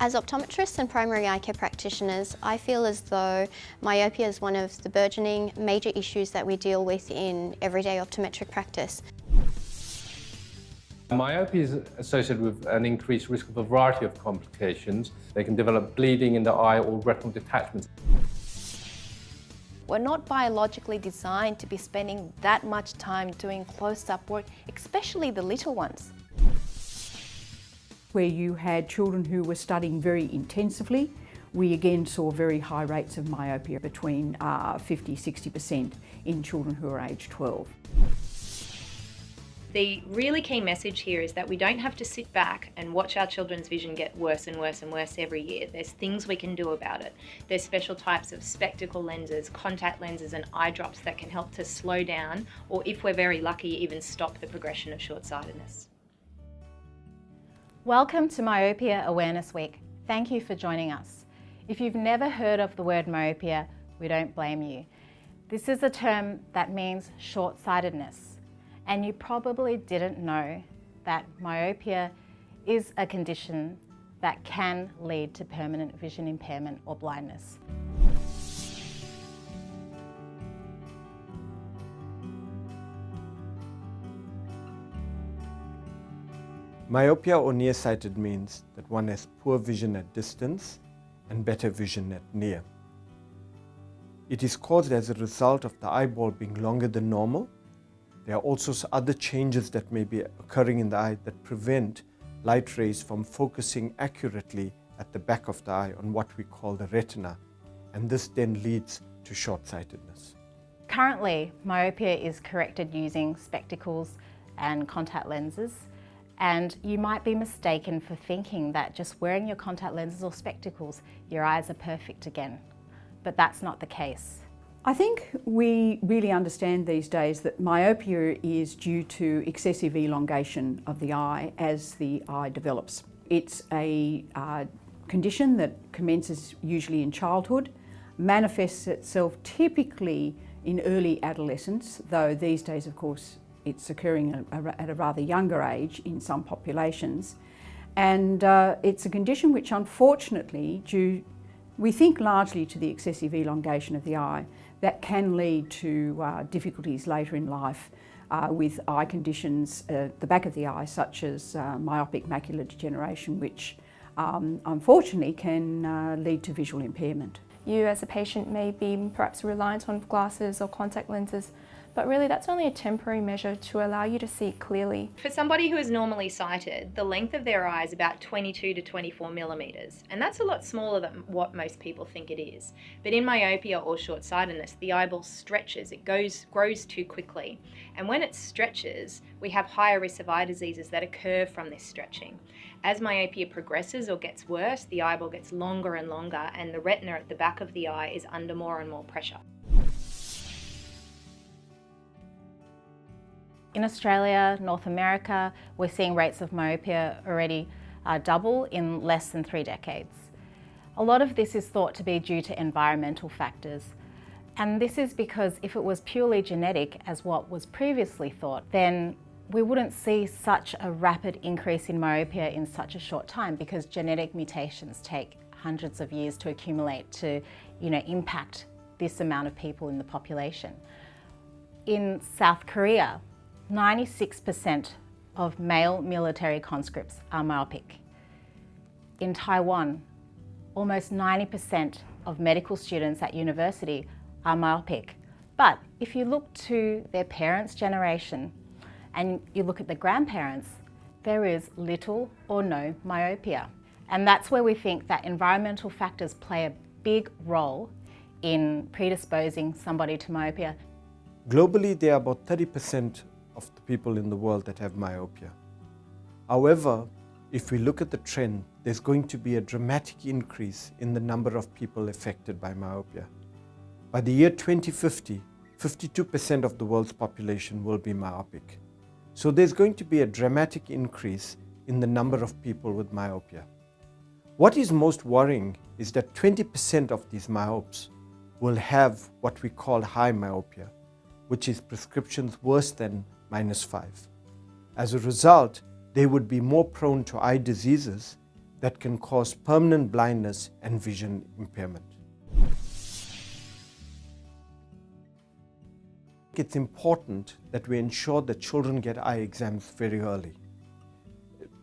As optometrists and primary eye care practitioners, I feel as though myopia is one of the burgeoning major issues that we deal with in everyday optometric practice. Myopia is associated with an increased risk of a variety of complications. They can develop bleeding in the eye or retinal detachments. We're not biologically designed to be spending that much time doing close-up work, especially the little ones. Where you had children who were studying very intensively, we again saw very high rates of myopia, between 50–60% in children who are aged 12. The really key message here is that we don't have to sit back and watch our children's vision get worse and worse and worse every year. There's things we can do about it. There's special types of spectacle lenses, contact lenses and eye drops that can help to slow down, or if we're very lucky, even stop the progression of short-sightedness. Welcome to Myopia Awareness Week. Thank you for joining us. If you've never heard of the word myopia, we don't blame you. This is a term that means short-sightedness, and you probably didn't know that myopia is a condition that can lead to permanent vision impairment or blindness. Myopia or nearsighted means that one has poor vision at distance and better vision at near. It is caused as a result of the eyeball being longer than normal. There are also other changes that may be occurring in the eye that prevent light rays from focusing accurately at the back of the eye on what we call the retina, and this then leads to short-sightedness. Currently, myopia is corrected using spectacles and contact lenses. And you might be mistaken for thinking that just wearing your contact lenses or spectacles, your eyes are perfect again. But that's not the case. I think we really understand these days that myopia is due to excessive elongation of the eye as the eye develops. It's a condition that commences usually in childhood, manifests itself typically in early adolescence, though these days, of course, it's occurring at a rather younger age in some populations. And it's a condition which unfortunately, we think largely to the excessive elongation of the eye, that can lead to difficulties later in life with eye conditions at the back of the eye, such as myopic macular degeneration, which unfortunately can lead to visual impairment. You as a patient may be perhaps reliant on glasses or contact lenses, but really that's only a temporary measure to allow you to see clearly. For somebody who is normally sighted, the length of their eye is about 22 to 24 millimeters, and that's a lot smaller than what most people think it is. But in myopia or short-sightedness, the eyeball stretches, it grows too quickly. And when it stretches, we have higher risks of eye diseases that occur from this stretching. As myopia progresses or gets worse, the eyeball gets longer and longer, and the retina at the back of the eye is under more and more pressure. In Australia, North America, we're seeing rates of myopia already double in less than 3 decades. A lot of this is thought to be due to environmental factors. And this is because if it was purely genetic, as what was previously thought, then we wouldn't see such a rapid increase in myopia in such a short time, because genetic mutations take hundreds of years to accumulate to, impact this amount of people in the population. In South Korea, 96% of male military conscripts are myopic. In Taiwan, almost 90% of medical students at university are myopic. But if you look to their parents' generation and you look at the grandparents, there is little or no myopia. And that's where we think that environmental factors play a big role in predisposing somebody to myopia. Globally, there are about 30% of the people in the world that have myopia. However, if we look at the trend, there's going to be a dramatic increase in the number of people affected by myopia. By the year 2050, 52% of the world's population will be myopic. So there's going to be a dramatic increase in the number of people with myopia. What is most worrying is that 20% of these myopes will have what we call high myopia, which is prescriptions worse than -5. As a result, they would be more prone to eye diseases that can cause permanent blindness and vision impairment. It's important that we ensure that children get eye exams very early,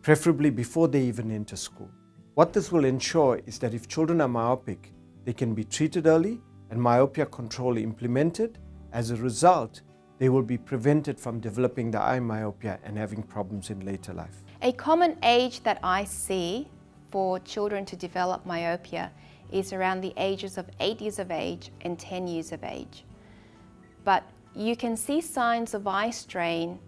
preferably before they even enter school. What this will ensure is that if children are myopic, they can be treated early and myopia control implemented. As a result, they will be prevented from developing the eye myopia and having problems in later life. A common age that I see for children to develop myopia is around the ages of 8 years of age and 10 years of age. But you can see signs of eye strain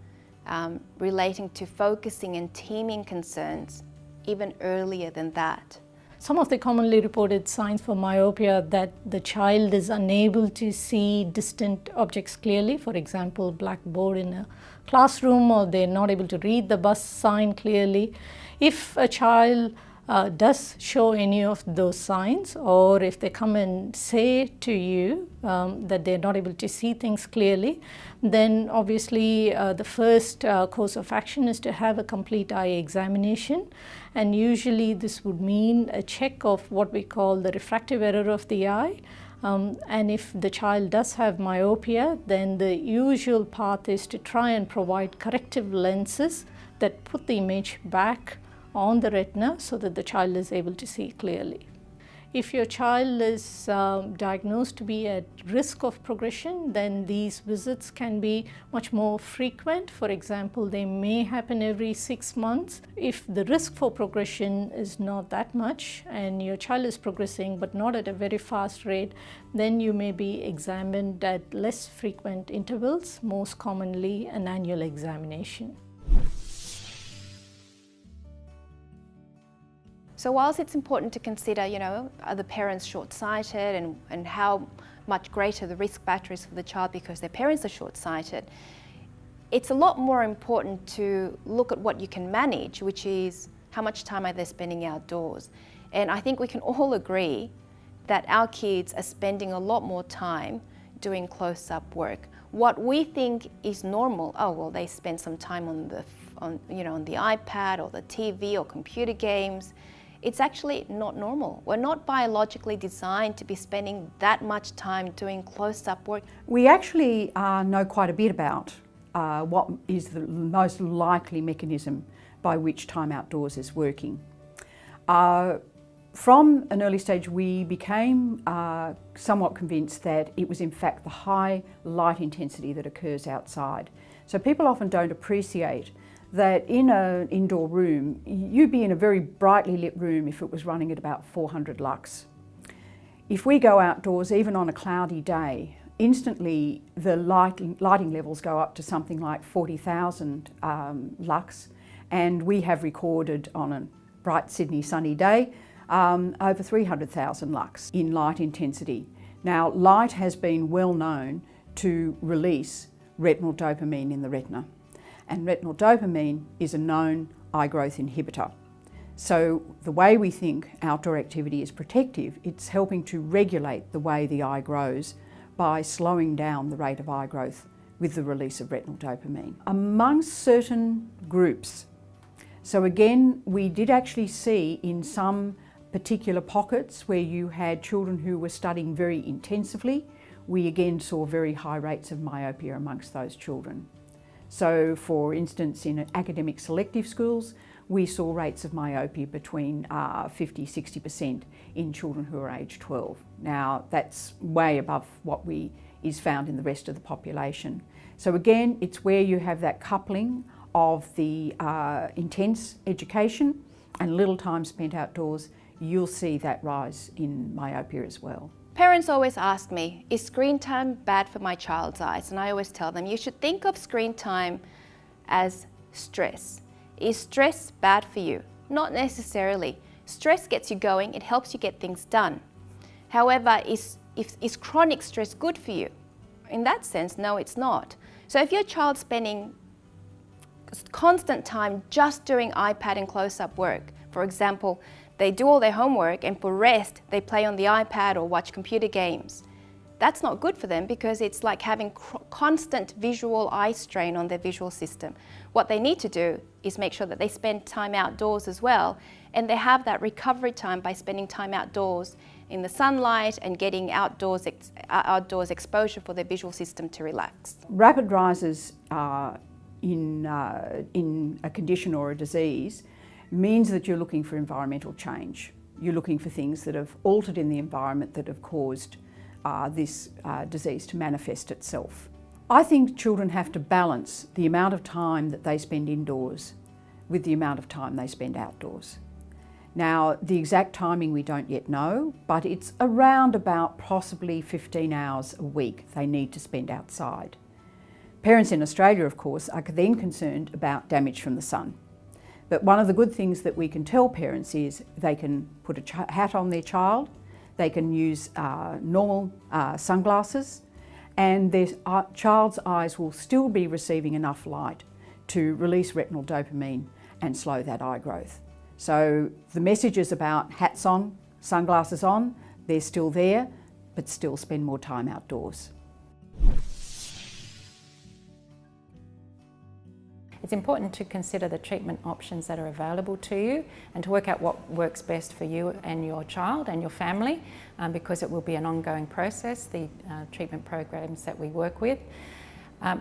relating to focusing and teaming concerns even earlier than that. Some of the commonly reported signs for myopia that the child is unable to see distant objects clearly, for example, blackboard in a classroom, or they're not able to read the bus sign clearly. If a child does show any of those signs, or if they come and say to you that they're not able to see things clearly, then obviously the first course of action is to have a complete eye examination, and usually this would mean a check of what we call the refractive error of the eye. And if the child does have myopia, then the usual path is to try and provide corrective lenses that put the image back on the retina so that the child is able to see clearly. If your child is diagnosed to be at risk of progression, then these visits can be much more frequent. For example, they may happen every 6 months. If the risk for progression is not that much and your child is progressing but not at a very fast rate, then you may be examined at less frequent intervals, most commonly an annual examination. So whilst it's important to consider, are the parents short-sighted and how much greater the risk factor is for the child because their parents are short-sighted, it's a lot more important to look at what you can manage, which is how much time are they spending outdoors. And I think we can all agree that our kids are spending a lot more time doing close-up work. What we think is normal, oh well, they spend some time on the iPad or the TV or computer games. It's actually not normal. We're not biologically designed to be spending that much time doing close-up work. We actually know quite a bit about what is the most likely mechanism by which time outdoors is working. From an early stage, we became somewhat convinced that it was in fact the high light intensity that occurs outside. So people often don't appreciate that in an indoor room, you'd be in a very brightly lit room if it was running at about 400 lux. If we go outdoors, even on a cloudy day, instantly the lighting levels go up to something like 40,000 lux, and we have recorded on a bright Sydney sunny day over 300,000 lux in light intensity. Now, light has been well known to release retinal dopamine in the retina. And retinal dopamine is a known eye growth inhibitor. So the way we think outdoor activity is protective, it's helping to regulate the way the eye grows by slowing down the rate of eye growth with the release of retinal dopamine. Amongst certain groups, so again, we did actually see in some particular pockets where you had children who were studying very intensively, we again saw very high rates of myopia amongst those children. So for instance, in academic selective schools, we saw rates of myopia between 50–60% in children who are age 12. Now that's way above what is found in the rest of the population. So again, it's where you have that coupling of the intense education and little time spent outdoors, you'll see that rise in myopia as well. Parents always ask me, is screen time bad for my child's eyes? And I always tell them, you should think of screen time as stress. Is stress bad for you? Not necessarily. Stress gets you going, it helps you get things done. However, is chronic stress good for you? In that sense, no, it's not. So if your child's spending constant time just doing iPad and close-up work, for example, they do all their homework and for rest they play on the iPad or watch computer games, that's not good for them because it's like having constant visual eye strain on their visual system. What they need to do is make sure that they spend time outdoors as well, and they have that recovery time by spending time outdoors in the sunlight and getting outdoors exposure for their visual system to relax. Rapid rises in a condition or a disease means that you're looking for environmental change. You're looking for things that have altered in the environment that have caused this disease to manifest itself. I think children have to balance the amount of time that they spend indoors with the amount of time they spend outdoors. Now, the exact timing we don't yet know, but it's around about possibly 15 hours a week they need to spend outside. Parents in Australia, of course, are then concerned about damage from the sun. But one of the good things that we can tell parents is they can put a hat on their child, they can use normal sunglasses, and their child's eyes will still be receiving enough light to release retinal dopamine and slow that eye growth. So the messages about hats on, sunglasses on, they're still there, but still spend more time outdoors. It's important to consider the treatment options that are available to you and to work out what works best for you and your child and your family, because it will be an ongoing process, the treatment programs that we work with.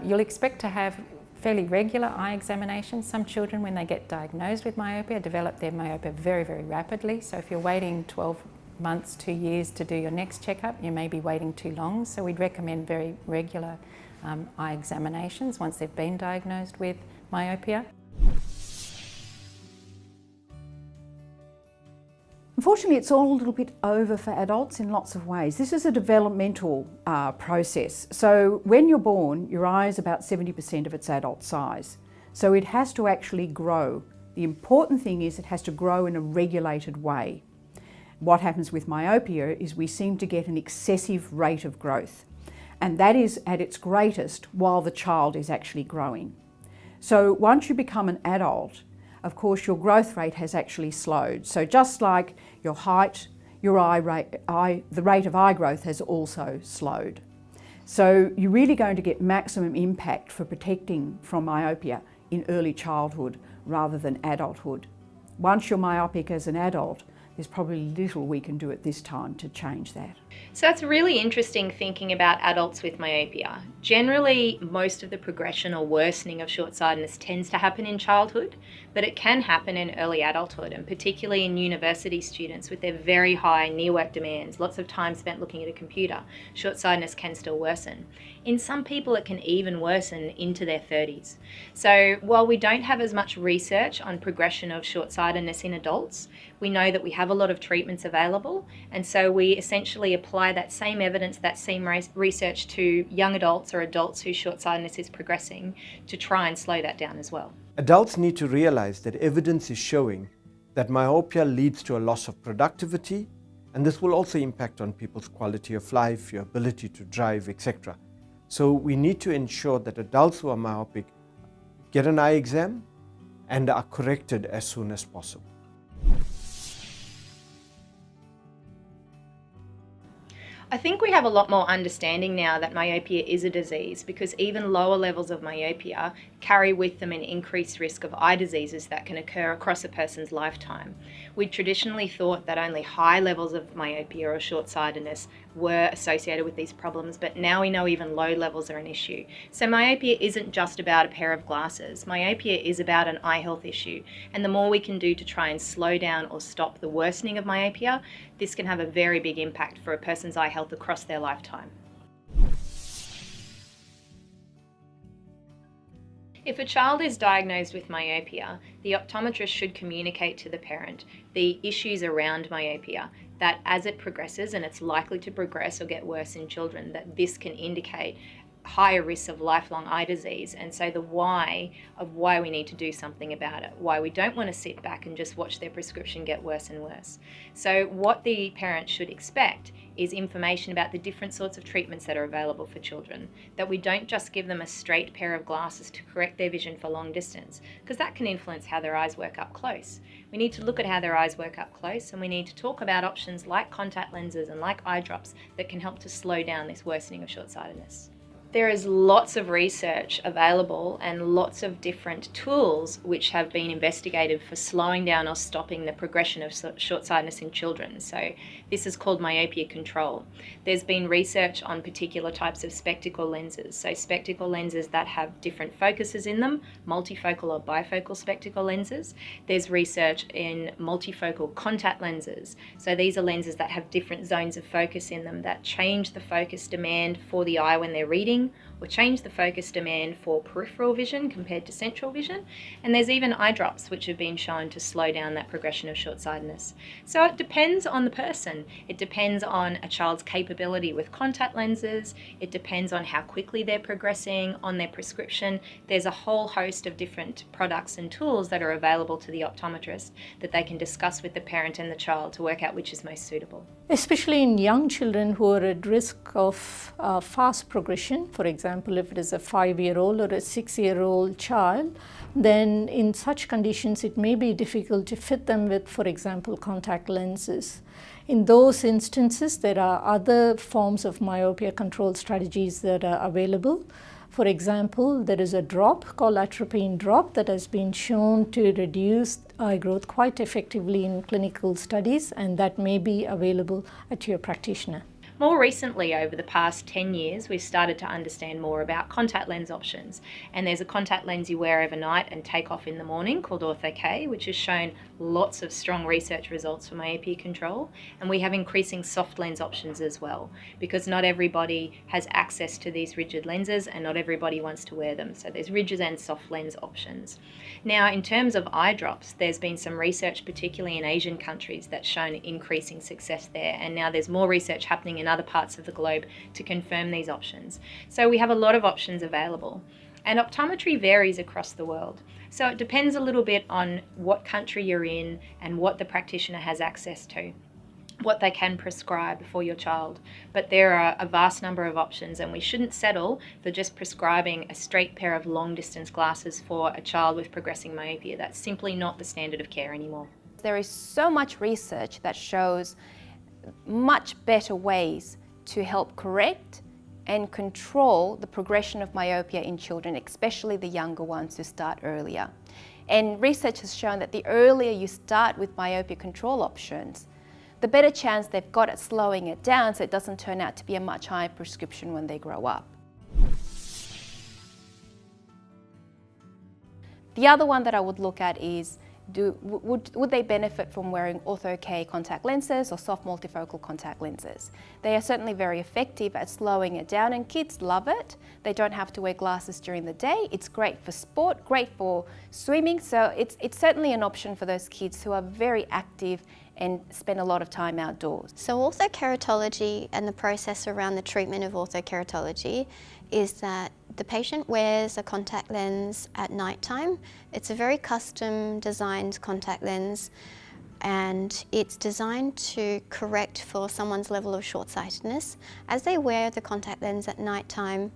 You'll expect to have fairly regular eye examinations. Some children, when they get diagnosed with myopia, develop their myopia very, very rapidly. So if you're waiting 12 months, 2 years to do your next checkup, you may be waiting too long. So we'd recommend very regular eye examinations once they've been diagnosed with myopia. Unfortunately, it's all a little bit over for adults in lots of ways. This is a developmental process. So when you're born, your eye is about 70% of its adult size. So it has to actually grow. The important thing is it has to grow in a regulated way. What happens with myopia is we seem to get an excessive rate of growth. And that is at its greatest while the child is actually growing. So once you become an adult, of course, your growth rate has actually slowed. So just like your height, your the rate of eye growth has also slowed. So you're really going to get maximum impact for protecting from myopia in early childhood rather than adulthood. Once you're myopic as an adult, there's probably little we can do at this time to change that. So that's really interesting thinking about adults with myopia. Generally, most of the progression or worsening of short-sightedness tends to happen in childhood, but it can happen in early adulthood, and particularly in university students with their very high near-work demands, lots of time spent looking at a computer. Short-sightedness can still worsen. In some people, it can even worsen into their 30s. So while we don't have as much research on progression of short-sightedness in adults, we know that we have a lot of treatments available, and so we essentially apply that same evidence, that same research to young adults or adults whose short-sightedness is progressing to try and slow that down as well. Adults need to realize that evidence is showing that myopia leads to a loss of productivity, and this will also impact on people's quality of life, your ability to drive, etc. So we need to ensure that adults who are myopic get an eye exam and are corrected as soon as possible. I think we have a lot more understanding now that myopia is a disease, because even lower levels of myopia carry with them an increased risk of eye diseases that can occur across a person's lifetime. We traditionally thought that only high levels of myopia or short-sightedness were associated with these problems, but now we know even low levels are an issue. So myopia isn't just about a pair of glasses. Myopia is about an eye health issue, and the more we can do to try and slow down or stop the worsening of myopia, this can have a very big impact for a person's eye health across their lifetime. If a child is diagnosed with myopia, the optometrist should communicate to the parent the issues around myopia, that as it progresses, and it's likely to progress or get worse in children, that this can indicate higher risks of lifelong eye disease, and so the why of why we need to do something about it, why we don't want to sit back and just watch their prescription get worse and worse. So what the parents should expect is information about the different sorts of treatments that are available for children, that we don't just give them a straight pair of glasses to correct their vision for long distance, because that can influence how their eyes work up close. We need to look at how their eyes work up close, and we need to talk about options like contact lenses and like eye drops that can help to slow down this worsening of short-sightedness. There is lots of research available and lots of different tools which have been investigated for slowing down or stopping the progression of short-sightedness in children. So this is called myopia control. There's been research on particular types of spectacle lenses. So spectacle lenses that have different focuses in them, multifocal or bifocal spectacle lenses. There's research in multifocal contact lenses. So these are lenses that have different zones of focus in them that change the focus demand for the eye when they're reading, or change the focus demand for peripheral vision compared to central vision. And there's even eye drops which have been shown to slow down that progression of short-sightedness. So it depends on the person. It depends on a child's capability with contact lenses. It depends on how quickly they're progressing, on their prescription. There's a whole host of different products and tools that are available to the optometrist that they can discuss with the parent and the child to work out which is most suitable. Especially in young children who are at risk of fast progression, for example, if it is a 5-year-old or a 6-year-old child, then in such conditions it may be difficult to fit them with, for example, contact lenses. In those instances, there are other forms of myopia control strategies that are available. For example, there is a drop called atropine drop that has been shown to reduce eye growth quite effectively in clinical studies, and that may be available at your practitioner. More recently, over the past 10 years, we've started to understand more about contact lens options. And there's a contact lens you wear overnight and take off in the morning called Orthokeratology, which has shown lots of strong research results for myopia control. And we have increasing soft lens options as well, because not everybody has access to these rigid lenses and not everybody wants to wear them. So there's rigid and soft lens options. Now, in terms of eye drops, there's been some research, particularly in Asian countries, that's shown increasing success there. And now there's more research happening in other parts of the globe to confirm these options. So we have a lot of options available. And optometry varies across the world. So it depends a little bit on what country you're in and what the practitioner has access to, what they can prescribe for your child. But there are a vast number of options, and we shouldn't settle for just prescribing a straight pair of long distance glasses for a child with progressing myopia. That's simply not the standard of care anymore. There is so much research that shows much better ways to help correct and control the progression of myopia in children, especially the younger ones who start earlier. And research has shown that the earlier you start with myopia control options, the better chance they've got at slowing it down so it doesn't turn out to be a much higher prescription when they grow up. The other one that I would look at is would they benefit from wearing Orthokeratology contact lenses or soft multifocal contact lenses? They are certainly very effective at slowing it down, and kids love it. They don't have to wear glasses during the day. It's great for sport, great for swimming, so it's certainly an option for those kids who are very active and spend a lot of time outdoors. So orthokeratology and the process around the treatment of orthokeratology is that the patient wears a contact lens at night time. It's a very custom designed contact lens, and it's designed to correct for someone's level of short-sightedness. As they wear the contact lens at night time,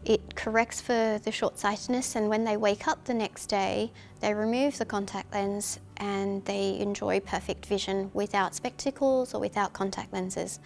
it corrects for the short-sightedness, and when they wake up the next day, they remove the contact lens and they enjoy perfect vision without spectacles or without contact lenses.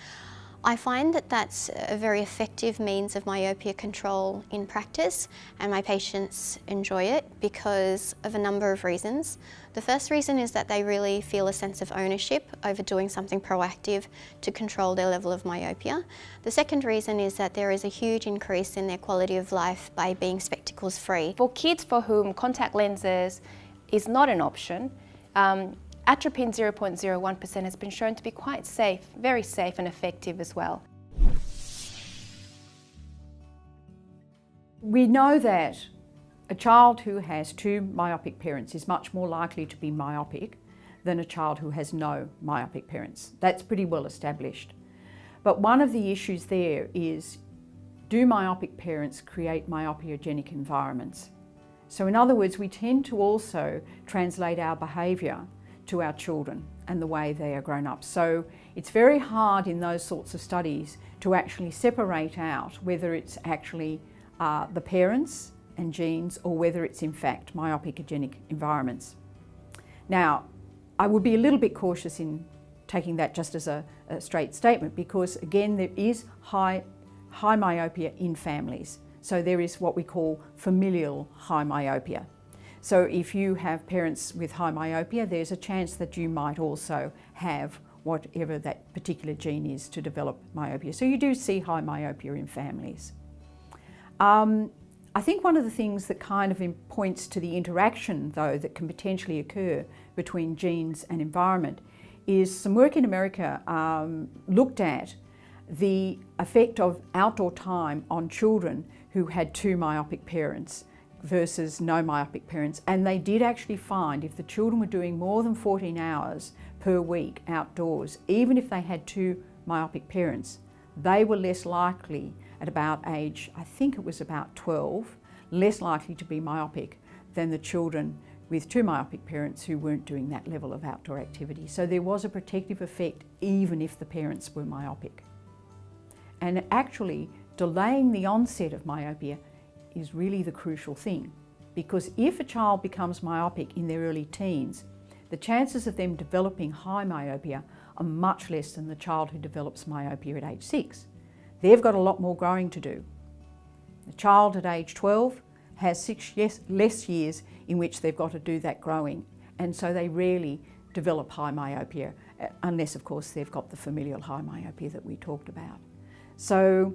I find that that's a very effective means of myopia control in practice, and my patients enjoy it because of a number of reasons. The first reason is that they really feel a sense of ownership over doing something proactive to control their level of myopia. The second reason is that there is a huge increase in their quality of life by being spectacles free. For kids for whom contact lenses is not an option, atropine 0.01% has been shown to be quite safe, very safe and effective as well. We know that a child who has two myopic parents is much more likely to be myopic than a child who has no myopic parents. That's pretty well established. But one of the issues there is do myopic parents create myopiogenic environments? So in other words, we tend to also translate our behaviour to our children and the way they are grown up. So it's very hard in those sorts of studies to actually separate out whether it's actually the parents and genes or whether it's in fact myopicogenic environments. Now, I would be a little bit cautious in taking that just as a straight statement because again there is high myopia in families. So there is what we call familial high myopia. So if you have parents with high myopia, there's a chance that you might also have whatever that particular gene is to develop myopia. So you do see high myopia in families. I think one of the things that kind of points to the interaction though that can potentially occur between genes and environment is some work in America looked at the effect of outdoor time on children who had 2 myopic parents versus no myopic parents, and they did actually find if the children were doing more than 14 hours per week outdoors, even if they had 2 myopic parents, they were less likely at about age, I think it was about 12, less likely to be myopic than the children with 2 myopic parents who weren't doing that level of outdoor activity. So there was a protective effect even if the parents were myopic. And actually delaying the onset of myopia is really the crucial thing, because if a child becomes myopic in their early teens, the chances of them developing high myopia are much less than the child who develops myopia at age 6. They've got a lot more growing to do. The child at age 12 has 6 less years in which they've got to do that growing, and so they rarely develop high myopia, unless of course they've got the familial high myopia that we talked about. So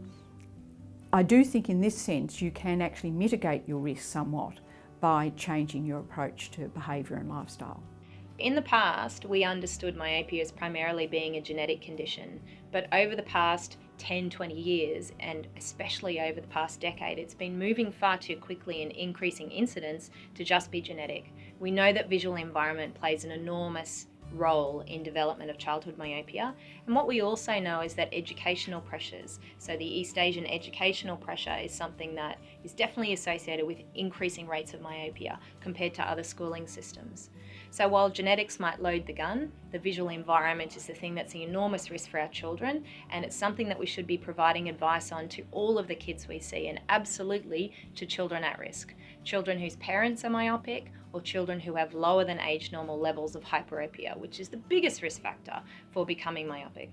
I do think in this sense you can actually mitigate your risk somewhat by changing your approach to behaviour and lifestyle. In the past, we understood myopia as primarily being a genetic condition, but over the past 10, 20 years, and especially over the past decade, it's been moving far too quickly in increasing incidence to just be genetic. We know that visual environment plays an enormous role in development of childhood myopia, and what we also know is that educational pressures, so the East Asian educational pressure, is something that is definitely associated with increasing rates of myopia compared to other schooling systems. So while genetics might load the gun, the visual environment is the thing that's an enormous risk for our children, and it's something that we should be providing advice on to all of the kids we see, and absolutely to children at risk. Children whose parents are myopic, or children who have lower than age normal levels of hyperopia, which is the biggest risk factor for becoming myopic.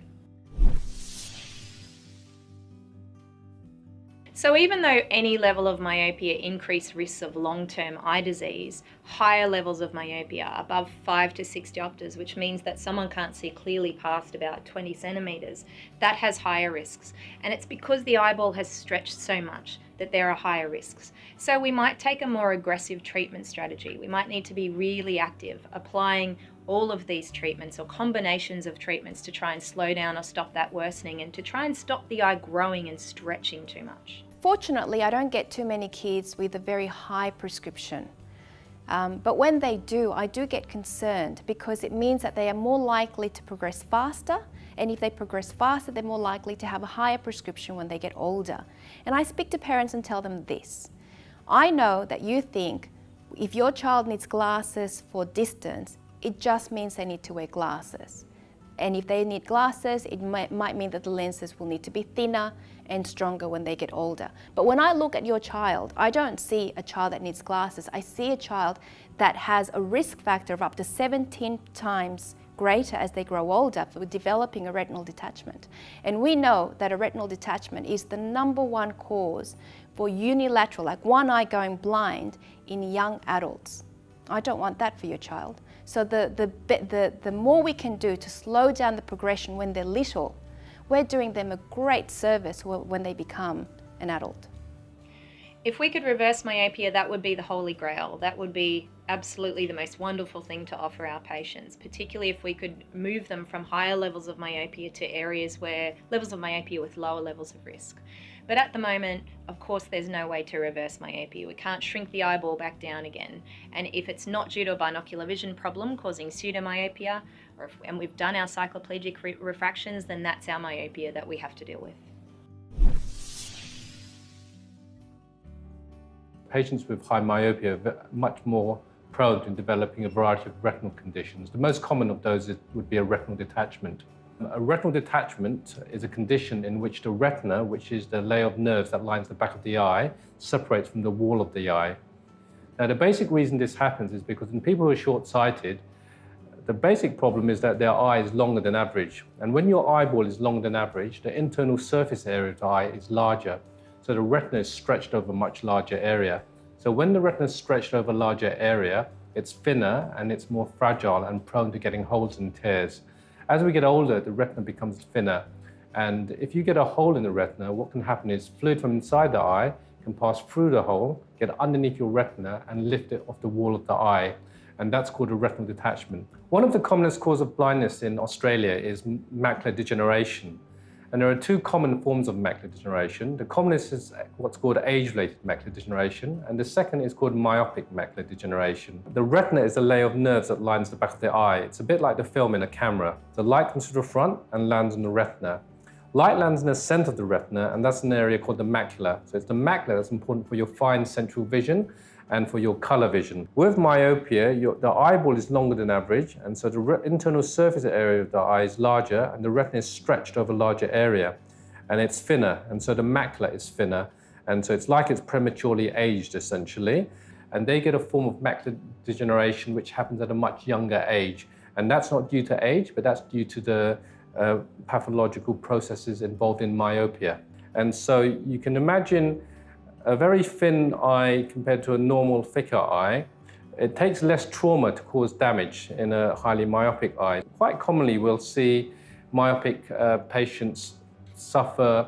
So even though any level of myopia increase risks of long-term eye disease, higher levels of myopia, above 5 to 6 diopters, which means that someone can't see clearly past about 20 centimetres, that has higher risks. And it's because the eyeball has stretched so much that there are higher risks. So we might take a more aggressive treatment strategy. We might need to be really active, applying all of these treatments or combinations of treatments to try and slow down or stop that worsening and to try and stop the eye growing and stretching too much. Fortunately, I don't get too many kids with a very high prescription. But when they do, I do get concerned because it means that they are more likely to progress faster, and if they progress faster, they're more likely to have a higher prescription when they get older. And I speak to parents and tell them this. I know that you think if your child needs glasses for distance, it just means they need to wear glasses. And if they need glasses, it might mean that the lenses will need to be thinner and stronger when they get older. But when I look at your child, I don't see a child that needs glasses. I see a child that has a risk factor of up to 17 times greater as they grow older for developing a retinal detachment. And we know that a retinal detachment is the #1 cause for unilateral, like one eye going blind in young adults. I don't want that for your child. So the more we can do to slow down the progression when they're little, we're doing them a great service when they become an adult. If we could reverse myopia, that would be the holy grail. That would be absolutely the most wonderful thing to offer our patients, particularly if we could move them from higher levels of myopia to areas where levels of myopia with lower levels of risk. But at the moment, of course, there's no way to reverse myopia. We can't shrink the eyeball back down again. And if it's not due to a binocular vision problem causing pseudomyopia, and we've done our cycloplegic refractions, then that's our myopia that we have to deal with. patients with high myopia are much more prone to developing a variety of retinal conditions. The most common of those would be a retinal detachment. A retinal detachment is a condition in which the retina, which is the layer of nerves that lines the back of the eye, separates from the wall of the eye. Now, the basic reason this happens is because in people who are short-sighted, the basic problem is that their eye is longer than average. And when your eyeball is longer than average, the internal surface area of the eye is larger. So the retina is stretched over a much larger area. So when the retina is stretched over a larger area, it's thinner and it's more fragile and prone to getting holes and tears. As we get older, the retina becomes thinner. And if you get a hole in the retina, what can happen is fluid from inside the eye can pass through the hole, get underneath your retina and lift it off the wall of the eye. And that's called a retinal detachment. One of the commonest causes of blindness in Australia is macular degeneration. And there are two common forms of macular degeneration. The commonest is what's called age-related macular degeneration, and the second is called myopic macular degeneration. The retina is a layer of nerves that lines the back of the eye. It's a bit like the film in a camera. The light comes to the front and lands on the retina. Light lands in the center of the retina, and that's an area called the macula. So it's the macula that's important for your fine central vision and for your color vision. With myopia, the eyeball is longer than average, and so the internal surface area of the eye is larger, and the retina is stretched over a larger area, and it's thinner, and so the macula is thinner, and so it's like it's prematurely aged, essentially, and they get a form of macular degeneration which happens at a much younger age, and that's not due to age, but that's due to the pathological processes involved in myopia. And so you can imagine a very thin eye compared to a normal thicker eye. It takes less trauma to cause damage in a highly myopic eye. Quite commonly we'll see myopic patients suffer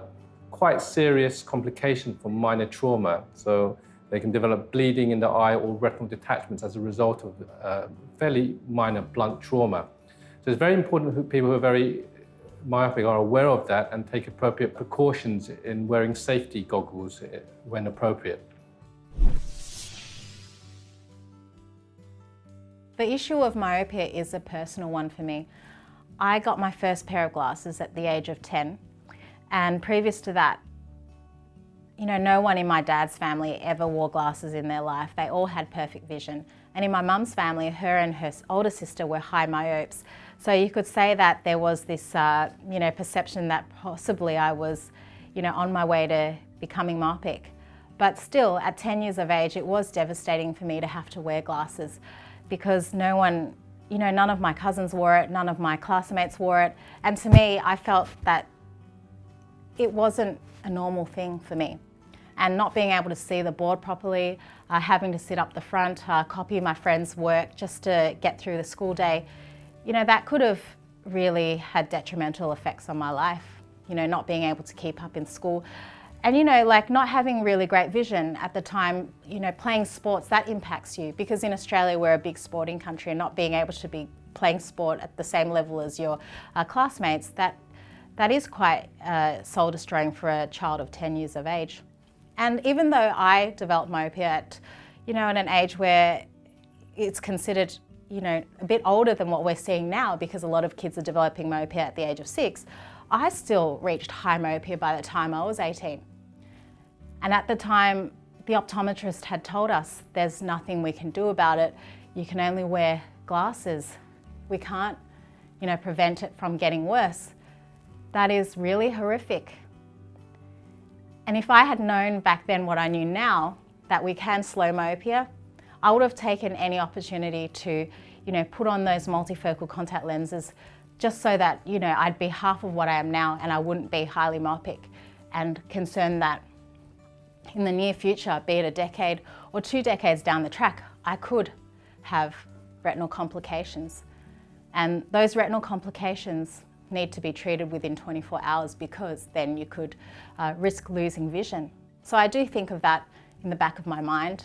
quite serious complications from minor trauma. So they can develop bleeding in the eye or retinal detachments as a result of fairly minor blunt trauma. So it's very important that people who are very myopic are aware of that and take appropriate precautions in wearing safety goggles when appropriate. The issue of myopia is a personal one for me. I got my first pair of glasses at the age of 10, and previous to that, no one in my dad's family ever wore glasses in their life. They all had perfect vision. And in my mum's family, her and her older sister were high myopes. So you could say that there was this, perception that possibly I was, on my way to becoming myopic. But still, at 10 years of age, it was devastating for me to have to wear glasses because no one, none of my cousins wore it, none of my classmates wore it. And to me, I felt that it wasn't a normal thing for me. And not being able to see the board properly, having to sit up the front, copy my friends' work just to get through the school day, that could have really had detrimental effects on my life, not being able to keep up in school. And not having really great vision at the time, playing sports, that impacts you because in Australia we're a big sporting country, and not being able to be playing sport at the same level as your classmates, that is quite soul destroying for a child of 10 years of age. And even though I developed myopia at, at an age where it's considered, a bit older than what we're seeing now because a lot of kids are developing myopia at the age of 6, I still reached high myopia by the time I was 18. And at the time, the optometrist had told us there's nothing we can do about it. You can only wear glasses. We can't, prevent it from getting worse. That is really horrific. And if I had known back then what I knew now, that we can slow myopia, I would have taken any opportunity to, put on those multifocal contact lenses just so that, I'd be half of what I am now and I wouldn't be highly myopic, and concerned that in the near future, be it a decade or 2 decades down the track, I could have retinal complications. And those retinal complications need to be treated within 24 hours because then you could risk losing vision. So I do think of that in the back of my mind,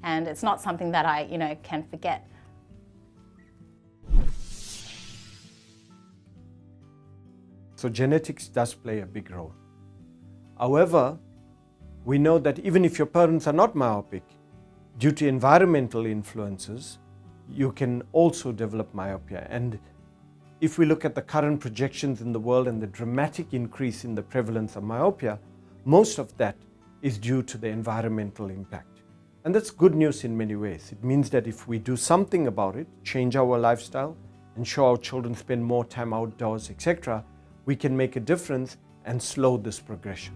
and it's not something that I, can forget. So genetics does play a big role. However, we know that even if your parents are not myopic, due to environmental influences, you can also develop myopia. And if we look at the current projections in the world and the dramatic increase in the prevalence of myopia, most of that is due to the environmental impact. And that's good news in many ways. It means that if we do something about it, change our lifestyle, ensure our children spend more time outdoors, etc., we can make a difference and slow this progression.